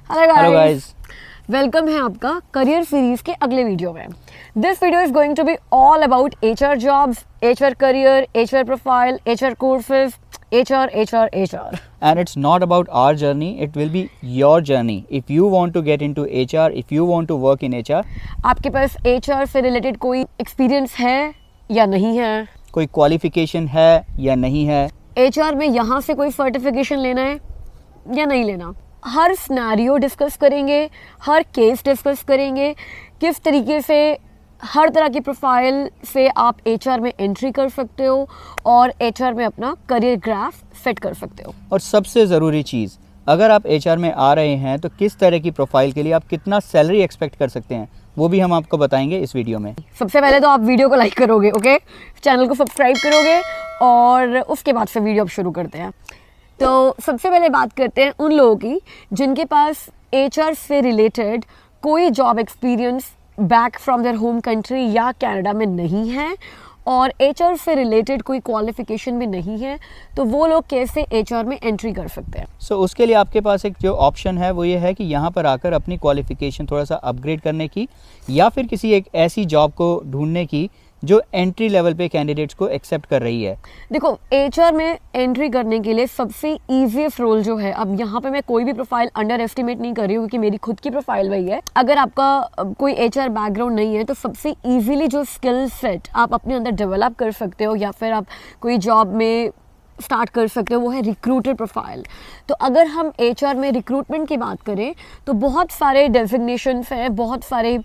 Hello guys, welcome है आपका career series के अगले वीडियो में। This video is going to be all about HR jobs, HR career, HR profile, HR courses, HR. and it's not about our journey, it will be your journey. If you want to get into HR, if you want to work in HR, आपके पास HR से related कोई experience है या नहीं है, कोई qualification है या नहीं है, HR में यहाँ से कोई सर्टिफिकेशन लेना है या नहीं लेना, हर सिनेरियो डिस्कस करेंगे, हर केस डिस्कस करेंगे, किस तरीके से हर तरह की प्रोफाइल से आप HR में एंट्री कर सकते हो और HR में अपना करियर ग्राफ सेट कर सकते हो। और सबसे ज़रूरी चीज़, अगर आप HR में आ रहे हैं तो किस तरह की प्रोफाइल के लिए आप कितना सैलरी एक्सपेक्ट कर सकते हैं, वो भी हम आपको बताएंगे इस वीडियो में। सबसे पहले तो आप वीडियो को लाइक करोगे, ओके, चैनल को सब्सक्राइब करोगे और उसके बाद से वीडियो अब शुरू करते हैं। तो सबसे पहले बात करते हैं उन लोगों की जिनके पास HR से रिलेटेड कोई job experience back from their home country या कनाडा में नहीं है और HR से रिलेटेड कोई क्वालिफिकेशन भी नहीं है, तो वो लोग कैसे HR में एंट्री कर सकते हैं। सो उसके लिए आपके पास एक जो ऑप्शन है वो ये है कि यहाँ पर आकर अपनी क्वालिफिकेशन थोड़ा सा अपग्रेड करने की या फिर किसी एक ऐसी जॉब को ढूंढने की जो एंट्री लेवल पे कैंडिडेट्स को एक्सेप्ट कर रही है। देखो, HR में एंट्री करने के लिए सबसे ईजीएस्ट रोल जो है, अब यहाँ पे मैं कोई भी प्रोफाइल अंडर एस्टिमेट नहीं कर रही हूँ क्योंकि मेरी खुद की प्रोफाइल वही है। अगर आपका कोई HR बैकग्राउंड नहीं है तो सबसे इजीली जो स्किल सेट आप अपने अंदर डेवलप कर सकते हो या फिर आप कोई जॉब में स्टार्ट कर सकते हो वो है रिक्रूटर प्रोफाइल। तो अगर हम HR में रिक्रूटमेंट की बात करें तो बहुत सारे डेजिग्नेशंस हैं, बहुत सारे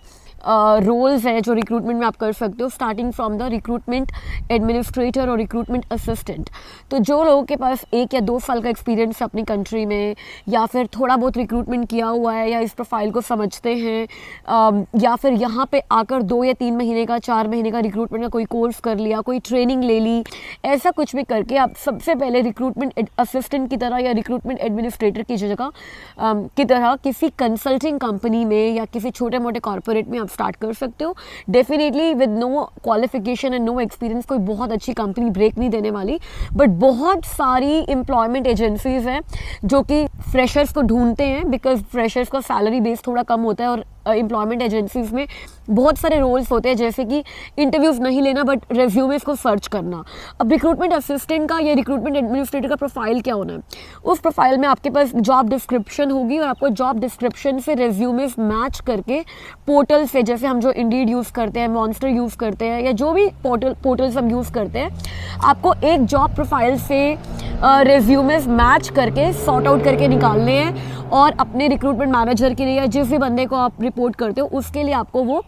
रोल्स हैं जो रिक्रूटमेंट में आप कर सकते हो, starting from the recruitment administrator और रिक्रूटमेंट असिस्टेंट। तो जो लोगों के पास 1 या 2 साल का एक्सपीरियंस है अपनी कंट्री में या फिर थोड़ा बहुत रिक्रूटमेंट किया हुआ है या इस प्रोफाइल को समझते हैं या फिर यहाँ पे आकर 2 या 3 महीने का 4 महीने का रिक्रूटमेंट का कोई कोर्स कर लिया, कोई ट्रेनिंग ले ली, ऐसा कुछ भी करके आप सबसे पहले रिक्रूटमेंट असिस्टेंट की तरह या रिक्रूटमेंट एडमिनिस्ट्रेटर की जगह की तरह किसी कंसल्टिंग कंपनी में या किसी छोटे मोटे कॉर्पोरेट में आप स्टार्ट कर सकते हो। Definitely with no qualification and no experience कोई बहुत अच्छी कंपनी ब्रेक नहीं देने वाली, बट बहुत सारी एम्प्लॉयमेंट एजेंसीज हैं जो कि फ्रेशर्स को ढूंढते हैं बिकॉज फ्रेशर्स का सैलरी बेस थोड़ा कम होता है और एम्प्लॉयमेंट एजेंसीज में बहुत सारे रोल्स होते हैं जैसे कि इंटरव्यूज़ नहीं लेना बट रेज्यूमेस को सर्च करना। अब रिक्रूटमेंट असिस्टेंट का या रिक्रूटमेंट एडमिनिस्ट्रेटर का प्रोफाइल क्या होना है, उस प्रोफाइल में आपके पास जॉब डिस्क्रिप्शन होगी और आपको जॉब डिस्क्रिप्शन से रेज्यूमेस मैच करके पोर्टल से, जैसे हम जो इंडीड यूज़ करते हैं, मॉन्स्टर यूज़ करते हैं या जो भी पोर्टल्स हम यूज़ करते हैं, आपको एक जॉब प्रोफाइल से रेज्यूमेस मैच करके सॉर्ट आउट करके निकालने हैं और अपने रिक्रूटमेंट मैनेजर के लिए या जिस भी बंदे को आप रिपोर्ट करते हो उसके लिए आपको वो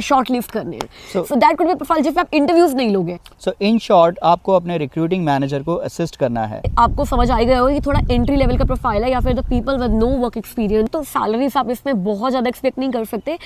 शॉर्ट लिस्ट करने हैं। So that could be profile जिसमें आप इंटरव्यूज नहीं लोगे। सो इन शॉर्ट आपको अपने रिक्रूटिंग मैनेजर को असिस्ट करना है। आपको समझ आ गया होगा कि थोड़ा एंट्री लेवल का प्रोफाइल है या फिर the people with no work experience, तो सैलरीज आप इसमें बहुत ज़्यादा एक्सपेक्ट नहीं कर सकते।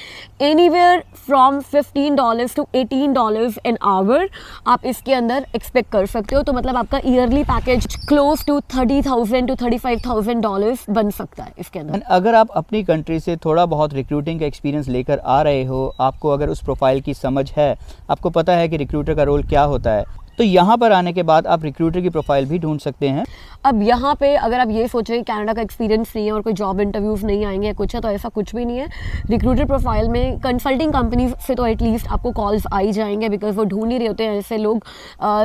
Anywhere from $15 to $18 an hour आप इसके अंदर एक्सपेक्ट कर सकते हो। तो मतलब आपका yearly package close to $30,000 to $35,000 बन सकता है इसके अंदर। अगर आप अपनी कंट्री से थोड़ा बहुत रिक्रूटिंग का एक्सपीरियंस लेकर आ रहे हो, आपको अगर उस प्रोफाइल की समझ है, आपको पता है कि रिक्रूटर का रोल क्या होता है, तो यहाँ पर आने के बाद आप रिक्रूटर की प्रोफाइल भी ढूंढ सकते हैं। अब यहाँ पे अगर आप ये सोचें कि कनाडा का एक्सपीरियंस नहीं है और कोई जॉब इंटरव्यूज़ नहीं आएंगे कुछ है, तो ऐसा कुछ भी नहीं है। रिक्रूटर प्रोफाइल में कंसल्टिंग कंपनी से तो एटलीस्ट आपको कॉल्स आ ही जाएंगे बिकॉज वो ढूंढ ही रहे होते हैं ऐसे लोग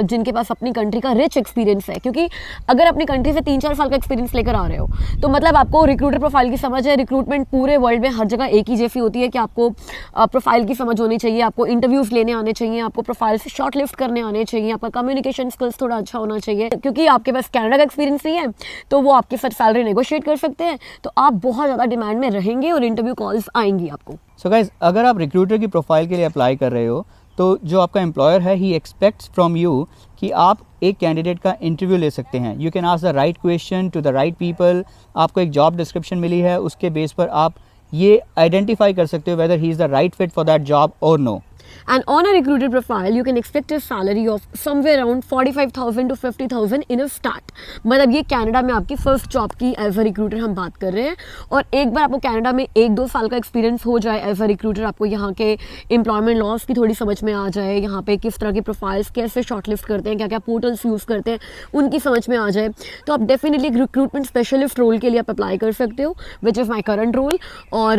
जिनके पास अपनी कंट्री का रिच एक्सपीरियंस है। क्योंकि अगर अपनी कंट्री से 3-4 साल का एक्सपीरियंस लेकर आ रहे हो तो मतलब आपको रिक्रूटर प्रोफाइल की समझ है। रिक्रूटमेंट पूरे वर्ल्ड में हर जगह एक ही जैसी होती है कि आपको प्रोफाइल की समझ होनी चाहिए, आपको इंटरव्यूज़ लेने आने चाहिए, आपको प्रोफाइल से शॉर्ट लिस्ट करने आने चाहिए, आपका कम्युनिकेशन स्किल्स थोड़ा अच्छा होना चाहिए। क्योंकि आपके पास कनाडा का एक्सपीरियंस नहीं है तो वो आपके साथ सैलरी नेगोशिएट कर सकते हैं, तो आप बहुत ज़्यादा डिमांड में रहेंगे और इंटरव्यू कॉल्स आएंगी आपको। सो गाइज, अगर आप रिक्रूटर की प्रोफाइल के लिए अप्लाई कर रहे हो तो जो आपका एम्प्लॉयर है ही एक्सपेक्ट्स फ्रॉम यू कि आप एक कैंडिडेट का इंटरव्यू ले सकते हैं। You can ask the right question to the right people. आपको एक जॉब डिस्क्रिप्शन मिली है, उसके बेस पर आप ये आइडेंटिफाई कर सकते हो weather he is the right fit for that job और no. And on a recruiter profile, you can expect a salary of somewhere around 45,000 to 50,000 in a start. मतलब ये कनाडा में आपकी फर्स्ट जॉब की as a recruiter हम बात कर रहे हैं, और एक बार आपको कनाडा में 1-2 साल का एक्सपीरियंस हो जाए एज अ रिक्रूटर, आपको यहाँ के एम्प्लॉयमेंट लॉज की थोड़ी समझ में आ जाए, यहाँ पे किस तरह के प्रोफाइल्स कैसे शॉर्टलिस्ट करते हैं, क्या क्या पोर्टल्स यूज़ करते हैं, उनकी समझ में आ जाए, तो आप डेफिनेटली रिक्रूटमेंट स्पेशलिस्ट रोल के लिए आप अप्लाई कर सकते हो, which is my current role. और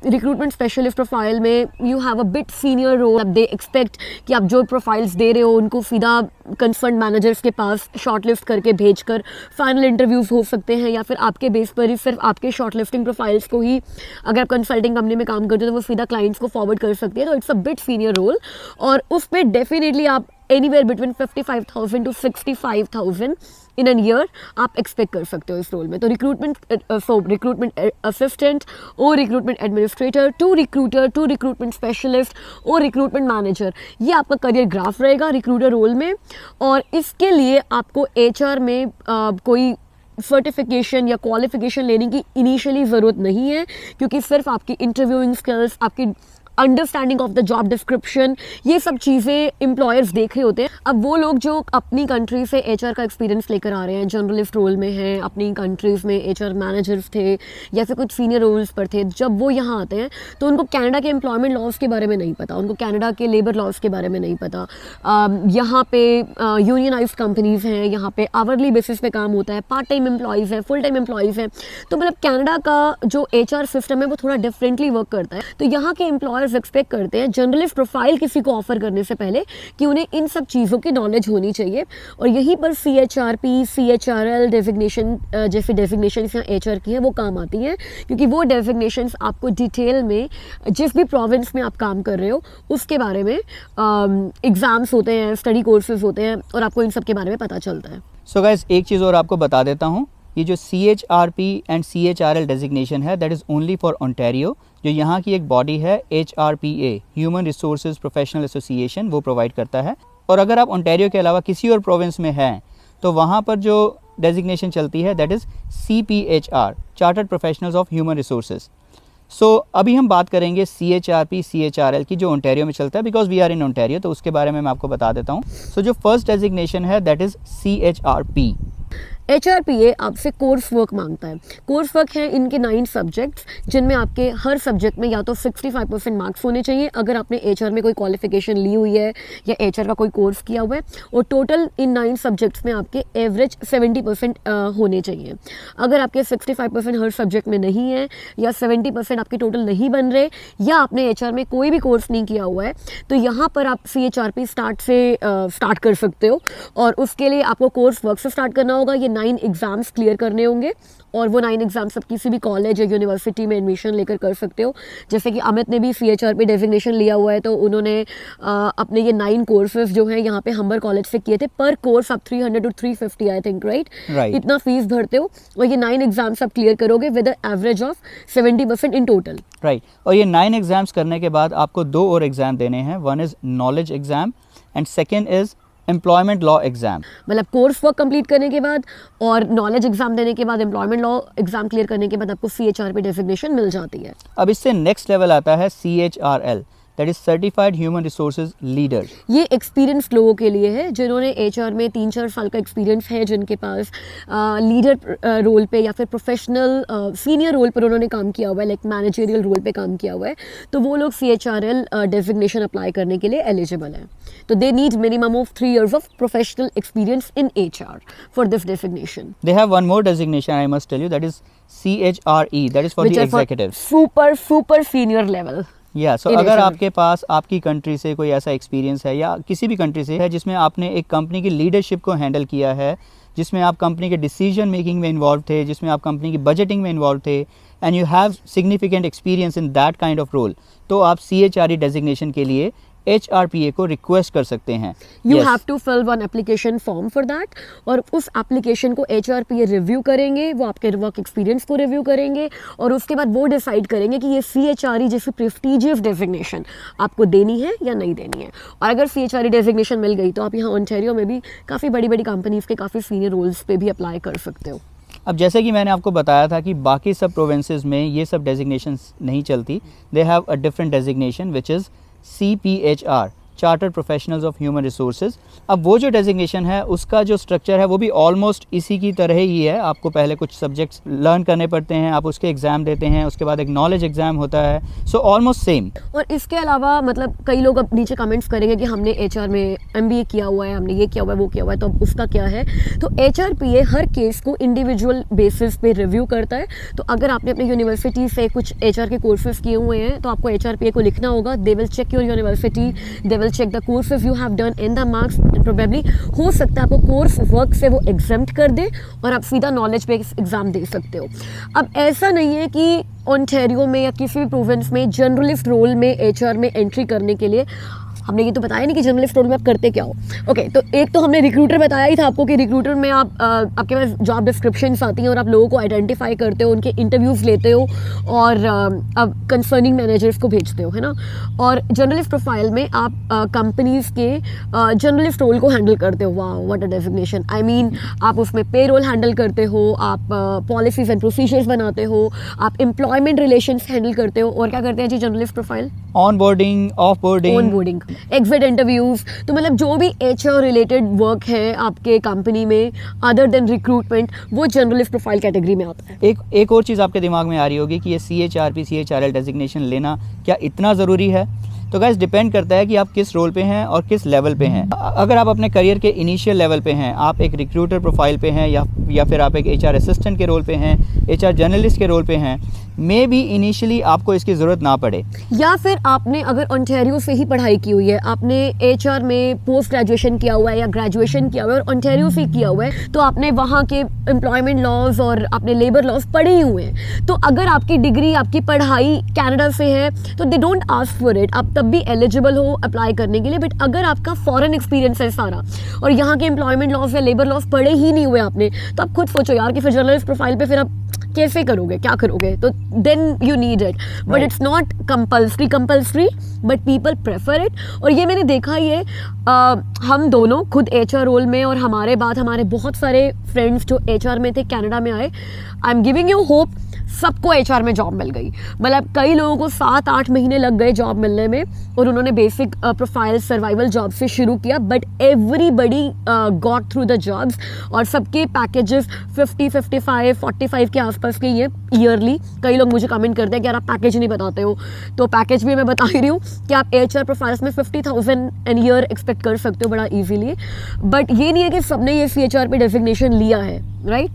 रिक्रूटमेंट स्पेशलिस्ट प्रोफाइल में you have a bit senior role. अब दे एक्सपेक्ट कि आप जो प्रोफाइल्स दे रहे हो उनको सीधा कंसर्न मैनेजर्स के पास शॉर्टलिस्ट करके भेजकर फाइनल इंटरव्यूज़ हो सकते हैं, या फिर आपके बेस पर ही सिर्फ आपके शॉर्टलिस्टिंग प्रोफाइल्स को ही, अगर आप कंसल्टिंग कंपनी में काम करते हो तो वो सीधा क्लाइंट्स को फॉरवर्ड कर सकते हैं. तो it's a bit senior role, और उस पर डेफिनेटली आप anywhere between 55,000 to 65,000 in an year आप एक्सपेक्ट कर सकते हो इस रोल में. तो रिक्रूटमेंट असिस्टेंट और recruitment administrator to recruitment specialist और रिक्रूटमेंट मैनेजर, ये आपका करियर ग्राफ रहेगा रिक्रूटर रोल में. और इसके लिए आपको HR में कोई सर्टिफिकेशन या क्वालिफिकेशन लेने की इनिशियली ज़रूरत नहीं है, क्योंकि सिर्फ आपकी इंटरव्यूइंग स्किल्स, आपकी understanding of the job description, ये सब चीज़ें एम्प्लॉयर्स देख रहे होते हैं. अब वो लोग जो अपनी कंट्री से HR का एक्सपीरियंस लेकर आ रहे हैं, जर्नलिस्ट रोल में हैं, अपनी कंट्रीज़ में HR मैनेजर्स थे या फिर कुछ सीनियर रोल्स पर थे, जब वो यहाँ आते हैं तो उनको कनाडा के एम्प्लॉयमेंट लॉज के बारे में नहीं पता, उनको कनाडा के लेबर लॉज के बारे में नहीं पता. यहाँ पे यूनियनाइज्ड कंपनीज़ हैं, यहाँ पे आवरली बेसिस पे काम होता है, पार्ट टाइम एम्प्लॉयज़ हैं, फुल टाइम एम्प्लॉयज़ हैं. तो मतलब कनाडा का जो HR सिस्टम है वो थोड़ा डिफरेंटली वर्क करता है. तो यहाँ के एम्प्लॉयर्स एक्सपेक्ट करते हैं जर्नलिस्ट प्रोफाइल किसी को ऑफर करने से पहले कि उन्हें इन सब चीज़ों की नॉलेज होनी चाहिए. और यहीं पर CHRP, CHRL डेजिग्नेशन जैसी डेजिग्नेशंस या HR की है वो काम आती हैं, क्योंकि वो डेजिग्नेशंस आपको डिटेल में जिस भी प्रोविंस में आप काम कर रहे हो उसके बारे में एग्ज़ाम्स होते हैं, स्टडी कोर्सेज होते हैं, और आपको इन सब के बारे में पता चलता है. सो गाइस, एक चीज़ और आपको बता देता हूँ, ये जो CHRP एंड CHRL डेजिग्नेशन है that is only for Ontario. जो यहाँ की एक बॉडी है HRPA, human resources professional association, वो प्रोवाइड करता है. और अगर आप ओंटारियो के अलावा किसी और प्रोविंस में हैं तो वहाँ पर जो डेजिग्नेशन चलती है that is CPHR, chartered professionals of human resources. So अभी हम बात करेंगे CHRP CHRL की जो ओंटारियो में चलता है, because we are in Ontario, तो उसके बारे में मैं आपको बता देता हूँ. सो जो फर्स्ट डेजिग्नेशन है दैट इज़ CHRP. HRPA आपसे कोर्स वर्क मांगता है. कोर्स वर्क है इनके 9 सब्जेक्ट्स, जिनमें आपके हर सब्जेक्ट में या तो 65% मार्क्स होने चाहिए अगर आपने HR में कोई क्वालिफिकेशन ली हुई है या HR का कोई कोर्स किया हुआ है, और टोटल इन 9 सब्जेक्ट्स में आपके एवरेज 70% होने चाहिए. अगर आपके 65% हर सब्जेक्ट में नहीं है या 70% आपके टोटल नहीं बन रहे, या आपने HR में कोई भी कोर्स नहीं किया हुआ है, तो यहाँ पर आप CHRP स्टार्ट कर सकते हो. और उसके लिए आपको कोर्स वर्क से स्टार्ट करना होगा. ये 9 एग्ज़ाम्स क्लियर करने होंगे, और वो 9 एग्ज़ाम्स आप किसी भी कॉलेज या यूनिवर्सिटी में एडमिशन लेकर कर सकते हो. जैसे कि अमित ने भी CHRP डेजिग्नेशन लिया हुआ है, तो उन्होंने अपने ये 9 कोर्सेज जो हैं यहाँ पे हम्बर कॉलेज से किए थे. पर कोर्स आप 300 to 350 आई थिंक, राइट, इतना फीस भरते हो, और ये 9 एग्ज़ाम्स आप क्लियर करोगे with average of 70% in total. Right. और ये 9 एग्ज़ाम्स करने के बाद आपको 2 और एग्ज़ाम देने हैं. One is knowledge exam and second is employment law exam. मतलब कोर्स वर्क कंप्लीट करने के बाद और नॉलेज एग्जाम देने के बाद, एम्प्लॉयमेंट लॉ एग्जाम क्लियर करने के बाद आपको CHRP डेजिग्नेशन मिल जाती है. अब इससे नेक्स्ट लेवल आता है CHRL, that is certified human resources leader. ये एक्सपीरियंस लोगों के लिए है जिन्होंने HR में 3-4 साल का एक्सपीरियंस है, जिनके पास लीडर रोल पे या फिर प्रोफेशनल सीनियर रोल पर उन्होंने काम किया हुआ है, लाइक मैनेजरियल रोल पे काम किया हुआ है, तो वो लोग CHRL डेजिग्नेशन अप्लाई करने के लिए एलिजिबल हैं. तो they need minimum of 3 years of professional experience in HR for this designation. They have one more designation I must tell you, that is CHRE, that is for the executive. Super senior level. So अगर आपके पास आपकी country से कोई ऐसा experience है या किसी भी कंट्री से है जिसमें आपने एक कंपनी की लीडरशिप को हैंडल किया है, जिसमें आप कंपनी के डिसीजन मेकिंग में इन्वॉल्व थे, जिसमें आप कंपनी की बजटिंग में इन्वॉल्व थे, and you have significant experience in that kind of role, तो आप CHRE डेजिग्नेशन के लिए HRPA को रिक्वेस्ट कर सकते हैं. You have to fill one application form for that, और उस एप्लीकेशन को HRPA रिव्यू करेंगे, वो आपके वर्क एक्सपीरियंस को रिव्यू करेंगे, और उसके बाद वो डिसाइड करेंगे कि ये CHRE जैसी प्रेस्टिजियस डेजिग्नेशन आपको देनी है या नहीं देनी है. और अगर CHRE डेजिग्नेशन मिल गई तो आप यहाँ ओंटारियो में भी काफ़ी बड़ी बड़ी कंपनीज़ के काफ़ी सीनियर रोल्स पे भी अप्लाई कर सकते हो. अब जैसे कि मैंने आपको बताया था कि बाकी सब प्रोविंसेस में ये सब डेजिग्नेशंस नहीं चलती. They have a different designation which is CPHR, chartered professionals of human resources. अब वो जो डेजिग्नेशन है उसका जो स्ट्रक्चर है वो भी ऑलमोस्ट इसी की तरह ही है। आपको पहले कुछ सब्जेक्ट्स लर्न करने पड़ते हैं, आप उसके एग्ज़ाम देते हैं, उसके बाद एक नॉलेज एग्ज़ाम होता है, सो ऑलमोस्ट सेम। और इसके अलावा मतलब कई लोग अब नीचे कमेंट्स करेंगे कि हमने HR में MBA किया हुआ है, हमने ये किया हुआ है, वो किया हुआ है, तो अब उसका क्या है। तो HRPA हर केस को इंडिविजुअल बेसिस पे रिव्यू करता है। तो अगर आपने अपनी यूनिवर्सिटी से कुछ HR के कोर्सेज किए हुए हैं तो आपको HRPA को लिखना होगा। They will check your university, they will check the courses you have done in the marks, probably हो सकता है आपको कोर्स वर्क से वो एग्जेम्प्ट कर दे और आप सीधा नॉलेज बेस्ड एग्जाम दे सकते हो। अब ऐसा नहीं है कि ओंटारियो में या किसी भी प्रोविंस में जर्नलिस्ट रोल में HR में एंट्री करने के लिए हमने ये तो बताया नहीं कि जर्नलिस्ट रोल में आप करते क्या हो। ओके, तो एक तो हमने रिक्रूटर बताया ही था आपको कि रिक्रूटर में आप आपके पास जॉब डिस्क्रिप्शंस आती हैं और आप लोगों को आइडेंटिफाई करते हो, उनके इंटरव्यूज़ लेते हो और अब कंसर्निंग मैनेजर्स को भेजते हो, है ना। और जर्नलिस्ट प्रोफाइल में आप कंपनीज़ के जर्नलिस्ट रोल को हैंडल करते हो। वाह, what a designation. I mean आप उसमें पे रोल हैंडल करते हो, आप पॉलिसीज़ एंड प्रोसीजर्स बनाते हो, आप एम्प्लॉयमेंट रिलेशंस हैंडल करते हो। और क्या करते हैं जी journalist profile? Onboarding, offboarding, exit interviews. तो मतलब जो भी HR रिलेटेड वर्क है आपके कंपनी में अदर देन रिक्रूटमेंट, वो जर्नलिस्ट प्रोफाइल कैटेगरी में आता है। एक और चीज़ आपके दिमाग में आ रही होगी कि ये CHRP CHRL डेजिग्नेशन लेना क्या इतना ज़रूरी है। तो गाइस डिपेंड करता है कि आप किस रोल पे हैं और किस लेवल पे हैं। अगर आप अपने करियर के इनिशियल लेवल पे हैं, आप एक रिक्रूटर प्रोफाइल पे हैं या फिर आप एक HR असिस्टेंट के रोल पे हैं, HR जर्नलिस्ट के रोल पे हैं, मे बी इनिशियली आपको इसकी ज़रूरत ना पड़े। या फिर आपने अगर ओंटारियो से ही पढ़ाई की हुई है, आपने HR में पोस्ट ग्रेजुएशन किया हुआ है या ग्रेजुएशन किया हुआ है और ओंटारियो से किया हुआ है, तो आपने वहाँ के एम्प्लॉयमेंट लॉज और आपने लेबर लॉज पढ़े ही हुए हैं। तो अगर आपकी डिग्री, आपकी पढ़ाई कनाडा से है तो they don't ask for it, आप तब भी एलिजिबल हो अप्लाई करने के लिए। बट अगर आपका फॉरेन एक्सपीरियंस है सारा और यहाँ के एम्प्लॉयमेंट लॉज या लेबर लॉज पढ़े ही नहीं हुए आपने, तो आप खुद सोचो यार कि फिर जर्नलिस्ट प्रोफाइल पे फिर आप कैसे करोगे, क्या करोगे। तो then you need it, but it's not compulsory but people prefer it. और ये मैंने देखा ही है, हम दोनों खुद HR रोल में और हमारे बाद हमारे बहुत सारे फ्रेंड्स जो HR में थे कनाडा में आए। I am giving you hope, सबको HR में जॉब मिल गई। मतलब कई लोगों को 7-8 महीने लग गए जॉब मिलने में और उन्होंने बेसिक प्रोफाइल सर्वाइवल जॉब से शुरू किया, but everybody got through the jobs और सबके पैकेजेस 50, 55, 45 के आसपास के ये ईयरली। कई लोग मुझे कमेंट करते हैं कि यार आप पैकेज नहीं बताते हो, तो पैकेज भी मैं बता ही रही हूँ कि आप HR प्रोफाइल्स में 50,000 एन ईयर एक्सपेक्ट कर सकते हो बड़ा ईजीली। बट ये नहीं है कि सबने ये CHRP डेजिग्नेशन लिया है, राइट?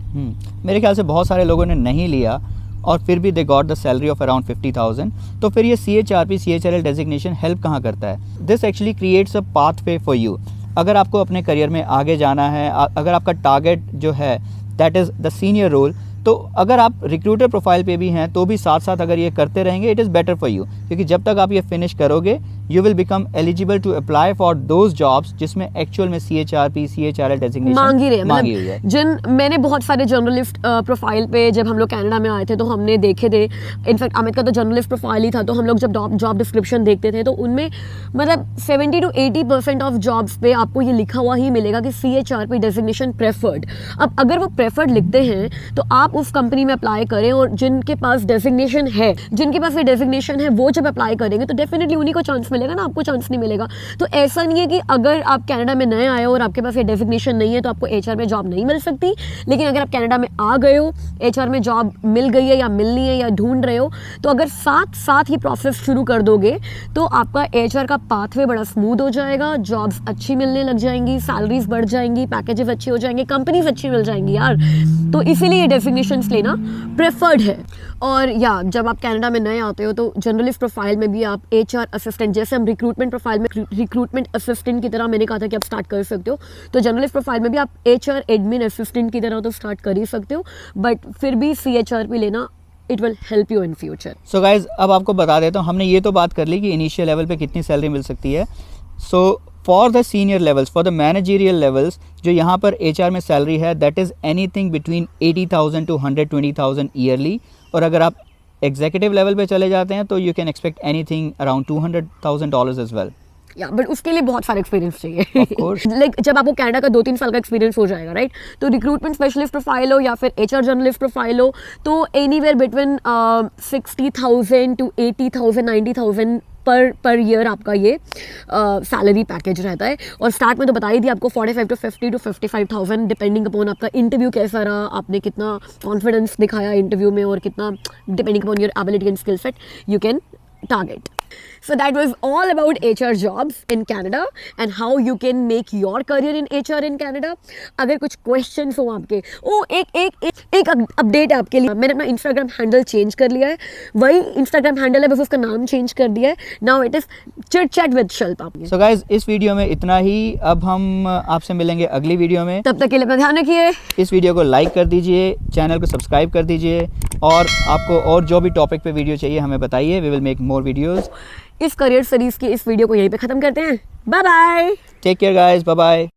मेरे ख्याल से बहुत सारे लोगों ने नहीं लिया और फिर भी they got the salary of around 50,000। तो फिर ये CHRP CHRL डेजिग्नेशन हेल्प कहाँ करता है? This actually creates a pathway for you. अगर आपको अपने करियर में आगे जाना है, अगर आपका टारगेट जो है that is the senior role, तो अगर आप रिक्रूटर प्रोफाइल पे भी हैं तो भी साथ साथ अगर ये करते रहेंगे, it is better for you, क्योंकि जब तक आप ये फिनिश करोगे you will become eligible to apply for those jobs जिसमें एक्चुअल में CHRP CHRL डेजिग्नेशन मांगी हुई है। मैंने बहुत सारे जर्नलिस्ट प्रोफाइल पे जब हम लोग कनाडा में आए थे तो हमने देखे थे, इनफैक्ट अमित का तो जर्नलिस्ट प्रोफाइल ही था, तो हम लोग जब जॉब डिस्क्रिप्शन देखते थे तो उनमें मतलब 70 to 80% ऑफ जॉब्स पे आपको ये लिखा हुआ ही मिलेगा कि CHRP डेजिग्नेशन प्रेफर्ड। अब अगर वो प्रेफर्ड लिखते हैं तो आप उस कंपनी में अप्लाई करें और जिनके पास डेजिग्नेशन है, जिनके पास ये डेजिग्नेशन है, वो जब अप्लाई करेंगे तो डेफिनेटली उन्हीं को चांस मिलेगा ना, आपको चांस नहीं मिलेगा। तो ऐसा नहीं है कि अगर आप कनाडा में नए आए हो और आपके पास ये डेजिग्नेशन नहीं है तो आपको HR में जॉब नहीं मिल सकती। लेकिन अगर आप कनाडा में आ गए हो, HR में जॉब मिल गई है या मिलनी है या ढूंढ रहे हो, तो अगर साथ साथ ही प्रोसेस शुरू कर दोगे तो आपका HR का पाथवे बड़ा स्मूथ हो जाएगा, जॉब्स अच्छी मिलने लग जाएंगी, सैलरीज बढ़ जाएंगी, पैकेजेस अच्छे हो जाएंगे, कंपनीज अच्छी मिल जाएंगी यार। तो इसीलिए ये डेजिग्नेशन लेना प्रेफर्ड है। और या जब आप कनाडा में नए आते हो तो जर्नलिस्ट प्रोफाइल में भी आप HR असिस्टेंट, जैसे हम रिक्रूटमेंट प्रोफाइल में रिक्रूटमेंट असिस्टेंट की तरह मैंने कहा था कि आप स्टार्ट कर सकते हो, तो जर्नलिस्ट प्रोफाइल में भी आप HR एडमिन असिस्टेंट की तरह तो स्टार्ट कर ही सकते हो, बट फिर भी CHRP लेना it will help you in future. So guys अब आपको बता देता हूँ, हमने ये तो बात कर ली कि इनिशियल लेवल पे कितनी सैलरी मिल सकती है। So for the senior levels, for the managerial levels, जो यहाँ पर HR में सैलरी है that is anything between 80,000 to 120,000 yearly. और अगर आप एग्जीक्यूटिव लेवल पे चले जाते हैं तो you can expect anything around $200,000 as well. या बट उसके लिए बहुत सारा एक्सपीरियंस चाहिए। लाइक जब आपको कनाडा का 2-3 साल का एक्सपीरियंस हो जाएगा, राइट, तो रिक्रूटमेंट स्पेशलिस्ट प्रोफाइल हो या फिर HR जर्नलिस्ट प्रोफाइल हो, तो anywhere between 60,000 to 80,000 90,000 per year आपका ये सैलरी पैकेज रहता है। और स्टार्ट में तो बता ही दिया आपको 45 to 50 to 55,000 डिपेंडिंग अपॉन आपका इंटरव्यू कैसा रहा, आपने कितना कॉन्फिडेंस दिखाया इंटरव्यू में, और कितना depending upon your ability and skill set you can target. So that was all about HR jobs in Canada and how you can make your career in HR in Canada. अगर कुछ questions हो आपके, एक update है आपके लिए, मैंने अपना Instagram हैंडल चेंज कर लिया है, वही Instagram हैंडल है, बस उसका नाम चेंज कर दिया है। Now it is Chit Chat with Shilpa. So guys, इस वीडियो में इतना ही। अब हम आपसे मिलेंगे अगली वीडियो में, तब तक के लिए अपना ध्यान रखिए। इस वीडियो को लाइक कर दीजिए, चैनल को सब्सक्राइब कर दीजिए, और आपको और जो भी टॉपिक पे वीडियो चाहिए हमें बताइए, we will make more videos. इस करियर सीरीज की इस वीडियो को यहीं पे खत्म करते हैं। Bye bye, take care guys, bye bye.